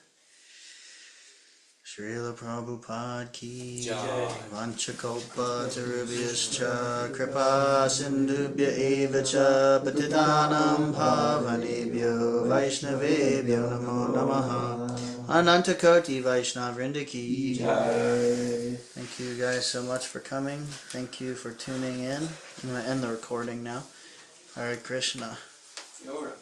Srila Prabhupada ki jai. Vanchakalpa tarubhyascha kripa sindhubhya eva cha patitanam pavanebhyo vaishnavebhyo namo namaha. Anantakoti Vaishnavrinda ki jai. Thank you guys so much for coming. Thank you for tuning in. I'm going to end the recording now. Hare Krishna. You're